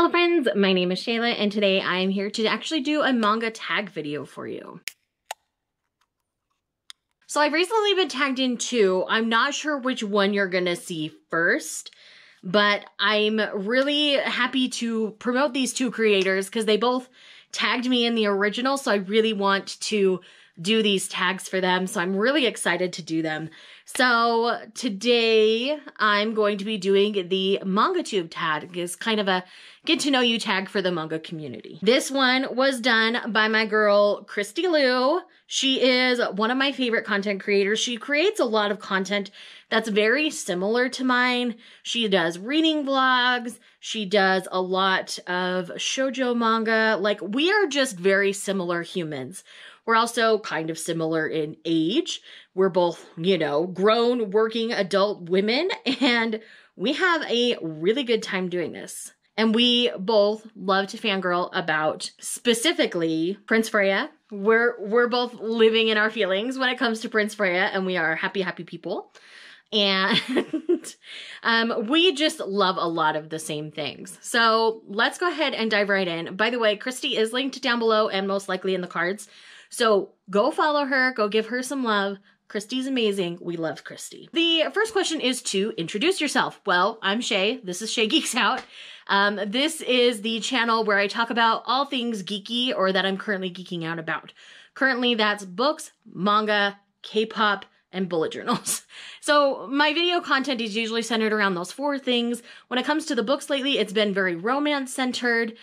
Hello friends, my name is Shayla and today I am here to actually do a manga tag video for you. So I've recently been tagged in two. I'm not sure which one you're gonna see first, but I'm really happy to promote these two creators because they both tagged me in the original, so I really want to do these tags for them, so I'm really excited to do them. So today I'm going to be doing the Manga Tube Tag. It's kind of a get to know you tag for the manga community. This one was done by my girl Christy Lou. She is one of my favorite content creators. She creates a lot of content that's very similar to mine. She does reading vlogs. She does a lot of shoujo manga. Like, we are just very similar humans. We're also kind of similar in age. We're both, you know, grown, working adult women, and we have a really good time doing this. And we both love to fangirl about, specifically, Prince Freya. We're both living in our feelings when it comes to Prince Freya, and we are happy, happy people. And we just love a lot of the same things. So let's go ahead and dive right in. By the way, Christy is linked down below and most likely in the cards. So go follow her, go give her some love. Christy's amazing. We love Christy. The first question is to introduce yourself. Well, I'm Shay. This is Shay Geeks Out. This is the channel where I talk about all things geeky or that I'm currently geeking out about. Currently, that's books, manga, K-pop, and bullet journals. So my video content is usually centered around those four things. When it comes to the books lately, it's been very romance-centered.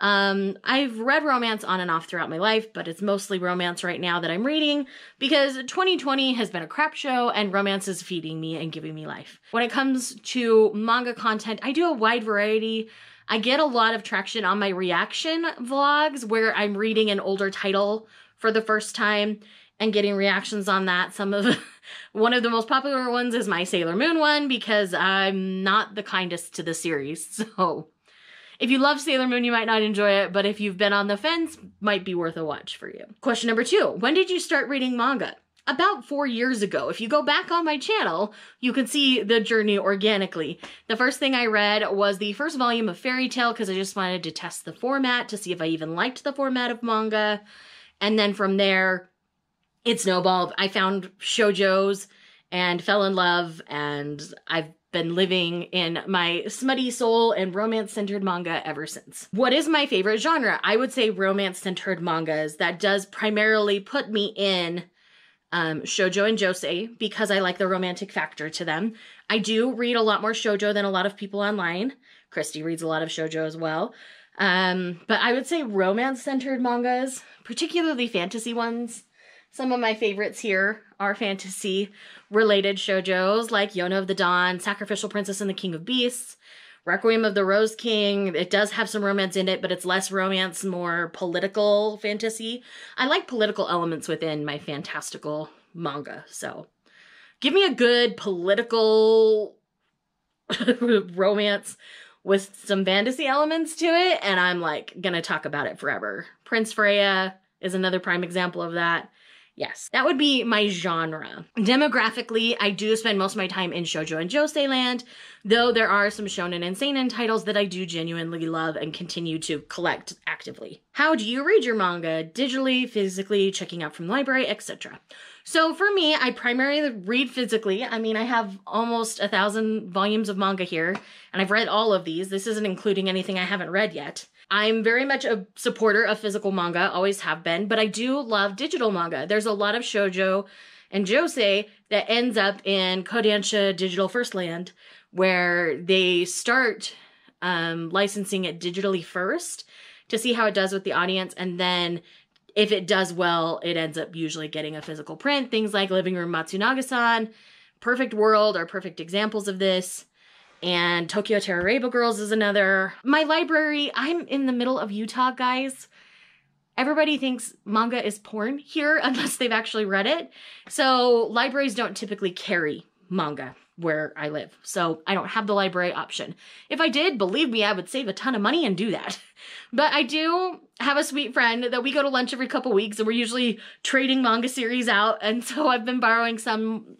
I've read romance on and off throughout my life, but it's mostly romance right now that I'm reading because 2020 has been a crap show and romance is feeding me and giving me life. When it comes to manga content, I do a wide variety. I get a lot of traction on my reaction vlogs where I'm reading an older title for the first time and getting reactions on that. One of the most popular ones is my Sailor Moon one because I'm not the kindest to the series, so if you love Sailor Moon, you might not enjoy it, but if you've been on the fence, might be worth a watch for you. Question number 2, when did you start reading manga? About 4 years ago. If you go back on my channel, you can see the journey organically. The first thing I read was the first volume of Fairy Tail because I just wanted to test the format to see if I even liked the format of manga. And then from there, it snowballed. I found shoujos and fell in love, and I've been living in my smutty soul and romance-centered manga ever since. What is my favorite genre? I would say romance-centered mangas. That does primarily put me in shoujo and josei because I like the romantic factor to them. I do read a lot more shoujo than a lot of people online. Christy reads a lot of shoujo as well. But I would say romance-centered mangas, particularly fantasy ones. Some of my favorites here are fantasy-related shoujos like Yona of the Dawn, Sacrificial Princess and the King of Beasts, Requiem of the Rose King. It does have some romance in it, but it's less romance, more political fantasy. I like political elements within my fantastical manga, so give me a good political romance with some fantasy elements to it, and I'm like gonna talk about it forever. Prince Freya is another prime example of that. Yes, that would be my genre. Demographically, I do spend most of my time in shoujo and josei land, though there are some shonen and seinen titles that I do genuinely love and continue to collect actively. How do you read your manga? Digitally, physically, checking out from the library, etc. So for me, I primarily read physically. I mean, I have almost 1,000 volumes of manga here, and I've read all of these. This isn't including anything I haven't read yet. I'm very much a supporter of physical manga, always have been, but I do love digital manga. There's a lot of shoujo and josei that ends up in Kodansha Digital First Land, where they start licensing it digitally first to see how it does with the audience, and then if it does well, it ends up usually getting a physical print. Things like Living Room Matsunaga-san, Perfect World are perfect examples of this. And Tokyo Terroraba Girls is another. My library, I'm in the middle of Utah, guys. Everybody thinks manga is porn here unless they've actually read it. So libraries don't typically carry manga where I live. So I don't have the library option. If I did, believe me, I would save a ton of money and do that. But I do have a sweet friend that we go to lunch every couple weeks and we're usually trading manga series out. And so I've been borrowing some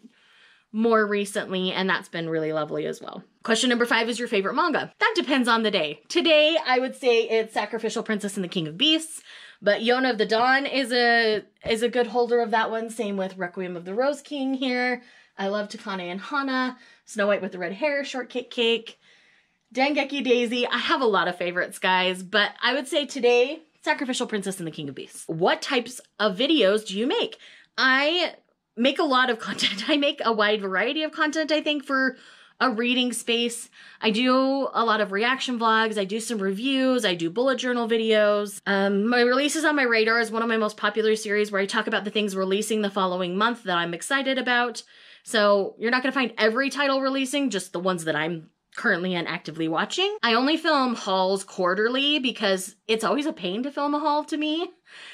more recently, and that's been really lovely as well. Question number 5 is your favorite manga. That depends on the day. Today, I would say it's Sacrificial Princess and the King of Beasts, but Yona of the Dawn is a good holder of that one. Same with Requiem of the Rose King here. I love Takane and Hana, Snow White with the Red Hair, Shortcake Cake, Dengeki Daisy. I have a lot of favorites, guys, but I would say today, Sacrificial Princess and the King of Beasts. What types of videos do you make? I make a lot of content. I make a wide variety of content, I think, for a reading space. I do a lot of reaction vlogs. I do some reviews. I do bullet journal videos. My Releases on My Radar is one of my most popular series where I talk about the things releasing the following month that I'm excited about. So you're not going to find every title releasing, just the ones that I'm currently and actively watching. I only film hauls quarterly because it's always a pain to film a haul to me.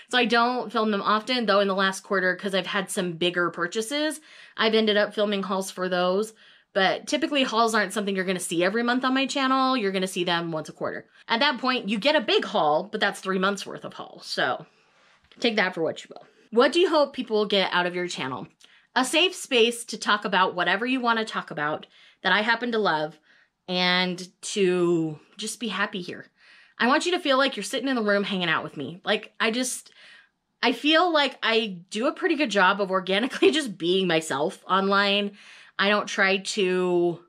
So I don't film them often, though in the last quarter, because I've had some bigger purchases, I've ended up filming hauls for those. But typically hauls aren't something you're going to see every month on my channel. You're going to see them once a quarter. At that point, you get a big haul, but that's 3 months worth of hauls. So take that for what you will. What do you hope people will get out of your channel? A safe space to talk about whatever you want to talk about that I happen to love, and to just be happy here. I want you to feel like you're sitting in the room hanging out with me. Like, I feel like I do a pretty good job of organically just being myself online. I don't try to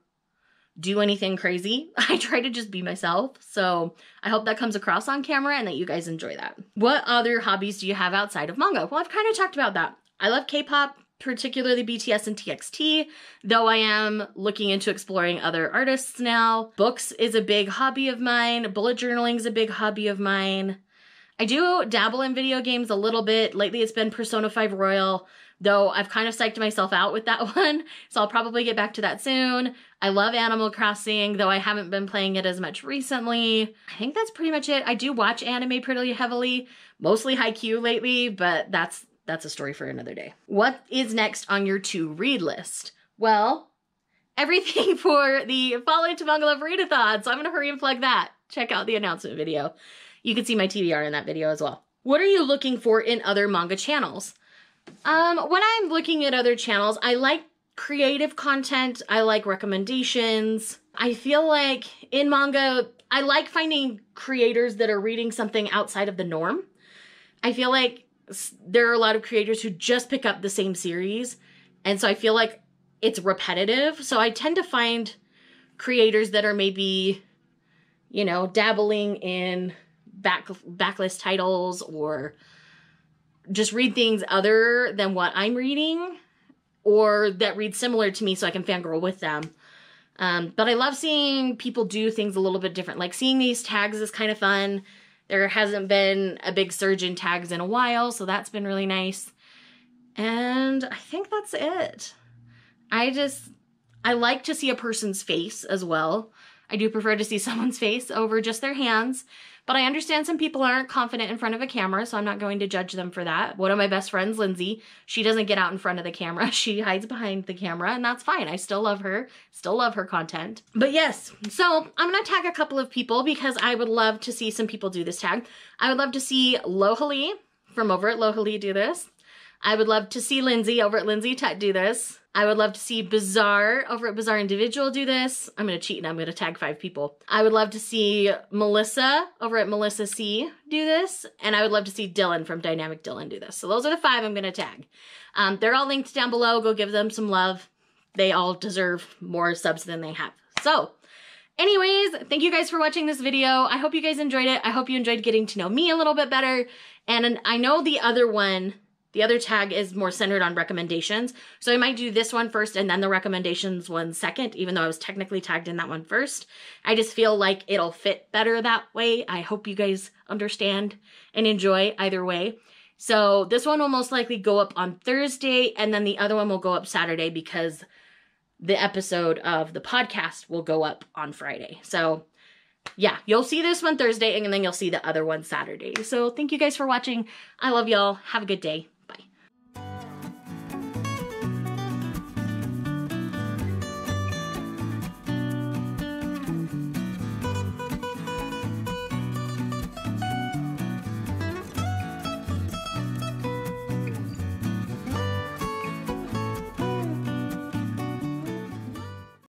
do anything crazy. I try to just be myself. So I hope that comes across on camera and that you guys enjoy that. What other hobbies do you have outside of manga? Well, I've kind of talked about that. I love K-pop, particularly BTS and TXT, though I am looking into exploring other artists now. Books is a big hobby of mine. Bullet journaling is a big hobby of mine. I do dabble in video games a little bit. Lately it's been Persona 5 Royal, though I've kind of psyched myself out with that one, so I'll probably get back to that soon. I love Animal Crossing, though I haven't been playing it as much recently. I think that's pretty much it. I do watch anime pretty heavily, mostly Haikyuu lately, but that's a story for another day. What is next on your to-read list? Well, everything for the Fall Into Manga Love Readathon, so I'm gonna hurry and plug that. Check out the announcement video. You can see my TBR in that video as well. What are you looking for in other manga channels? When I'm looking at other channels, I like creative content. I like recommendations. I feel like in manga, I like finding creators that are reading something outside of the norm. I feel like there are a lot of creators who just pick up the same series, and so I feel like it's repetitive. So I tend to find creators that are maybe, you know, dabbling in backlist titles, or just read things other than what I'm reading, or that read similar to me so I can fangirl with them. But I love seeing people do things a little bit different. Like seeing these tags is kind of fun. There hasn't been a big surge in tags in a while, so that's been really nice. And I think that's it. I like to see a person's face as well. I do prefer to see someone's face over just their hands, but I understand some people aren't confident in front of a camera, so I'm not going to judge them for that. One of my best friends, Lindsay, she doesn't get out in front of the camera. She hides behind the camera, and that's fine. I still love her content. But yes, so I'm going to tag a couple of people because I would love to see some people do this tag. I would love to see Lohali from over at Lohali do this. I would love to see Lindsay over at Lindsay Tut do this. I would love to see Bizarre over at Bizarre Individual do this. I'm going to cheat and I'm going to tag 5 people. I would love to see Melissa over at Melissa C do this. And I would love to see Dylan from Dynamic Dylan do this. So those are the 5 I'm going to tag. They're all linked down below. Go give them some love. They all deserve more subs than they have. So anyways, thank you guys for watching this video. I hope you guys enjoyed it. I hope you enjoyed getting to know me a little bit better. And I know the other tag is more centered on recommendations. So I might do this one first and then the recommendations one second, even though I was technically tagged in that one first. I just feel like it'll fit better that way. I hope you guys understand and enjoy either way. So this one will most likely go up on Thursday, and then the other one will go up Saturday because the episode of the podcast will go up on Friday. So yeah, you'll see this one Thursday and then you'll see the other one Saturday. So thank you guys for watching. I love y'all. Have a good day.